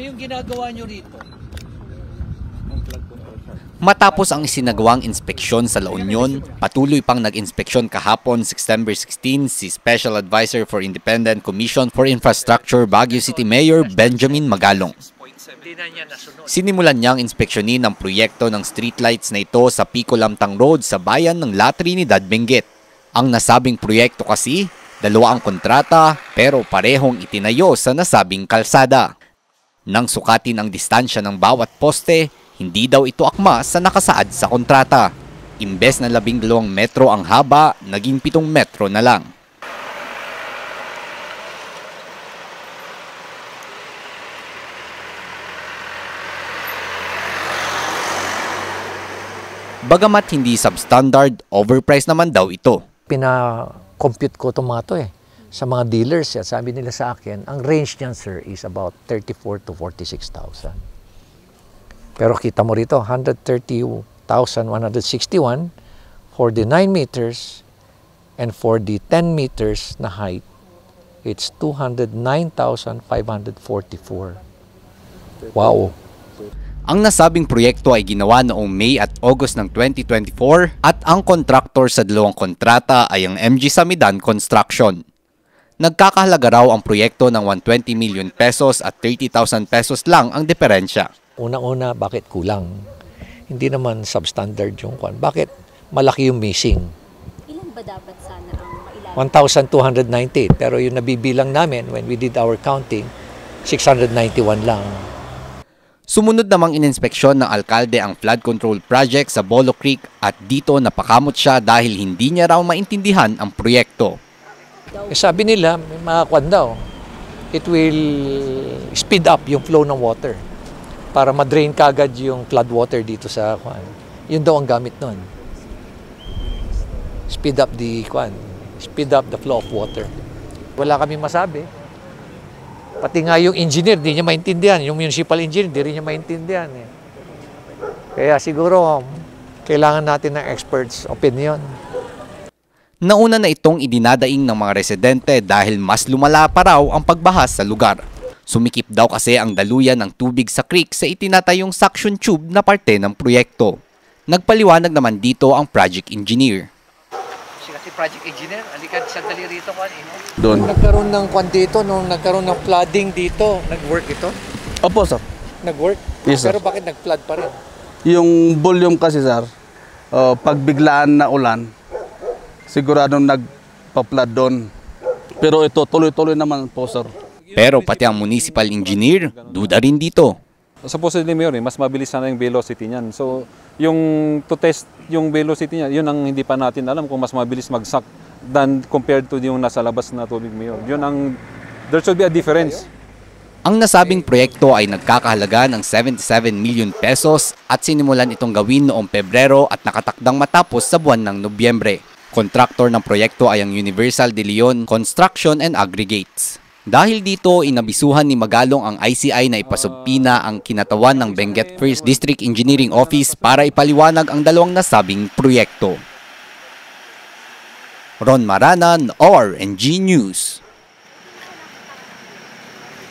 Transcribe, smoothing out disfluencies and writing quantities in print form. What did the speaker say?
yung ginagawa nyo rito? Matapos ang isinagawang inspeksyon sa La Union, patuloy pang nag-inspeksyon kahapon September 16 si Special Advisor for Independent Commission for Infrastructure Baguio City Mayor Benjamin Magalong. Sinimulan niyang inspeksyonin ang proyekto ng streetlights na ito sa Pico Lamtang Road sa bayan ng La Trinidad, Benguet. Ang nasabing proyekto kasi, dalawa ang kontrata pero parehong itinayo sa nasabing kalsada. Nang sukatin ang distansya ng bawat poste, hindi daw ito akma sa nakasaad sa kontrata. Imbes na 12 metro ang haba, naging 7 metro na lang. Bagamat hindi substandard, overpriced naman daw ito. Pina-compute ko itong mga to sa mga dealers. Sabi nila sa akin, ang range niyan sir is about 34 to 46,000. Pero kita mo rito, 130,161 for the 9 meters and for the 10 meters na height, it's 209,544. Wow! Ang nasabing proyekto ay ginawa noong May at August ng 2024 at ang kontraktor sa dalawang kontrata ay ang MG Samidan Construction. Nagkakahalaga raw ang proyekto ng 120 million pesos at 30,000 pesos lang ang diferensya. Una-una, bakit kulang? Hindi naman substandard yung kwan. Bakit malaki yung missing? Ilan ba dapat sana ang mailalim? 1,290. Pero yung nabibilang namin when we did our counting, 691 lang. Sumunod namang ininspeksyon ng alkalde ang flood control project sa Bolo Creek at dito napakamot siya dahil hindi niya raw maintindihan ang proyekto. Sabi nila, may mga kwan daw, it will speed up yung flow ng water para ma-drain kagad yung flood water dito sa kwan. Yun daw ang gamit nun. Speed up the flow of water. Wala kami masabi. Pati nga yung engineer, di niya maintindihan. Yung municipal engineer, di rin niya maintindihan. Kaya siguro, kailangan natin ng experts' opinion. Nauna na itong idinadaing ng mga residente dahil mas lumala pa raw ang pagbaha sa lugar. Sumikip daw kasi ang daluyan ng tubig sa creek sa itinatayong suction tube na parte ng proyekto. Nagpaliwanag naman dito ang project engineer. Kasi project engineer, alikad sandali rito ko. Doon. Nagkaroon ng kwan dito, nung nagkaroon ng flooding dito, nag-work ito? Opo, sir. Nag-work? Yes, sir. Pero bakit nag-flood pa rin? Yung volume kasi, sir, pag biglaan na ulan, siguradong nagpa-flood doon. Pero ito, tuloy-tuloy naman po, sir. Pero pati ang municipal engineer, duda rin dito. Supposedly, Mayor, mas mabilis sana yung velocity niyan. So, yung to test yung velocity niya, yun ang hindi pa natin alam kung mas mabilis mag-suck than compared to yung nasa labas na tubig, Mayor. Yun ang, there should be a difference. Ang nasabing proyekto ay nagkakahalaga ng 77 million pesos at sinimulan itong gawin noong Pebrero at nakatakdang matapos sa buwan ng Nobyembre. Kontraktor ng proyekto ay ang Universal De Leon Construction and Aggregates. Dahil dito, inabisuhan ni Magalong ang ICI na ipasubpina ang kinatawan ng Benguet First District Engineering Office para ipaliwanag ang dalawang nasabing proyekto. Ron Maranan, ORNG News.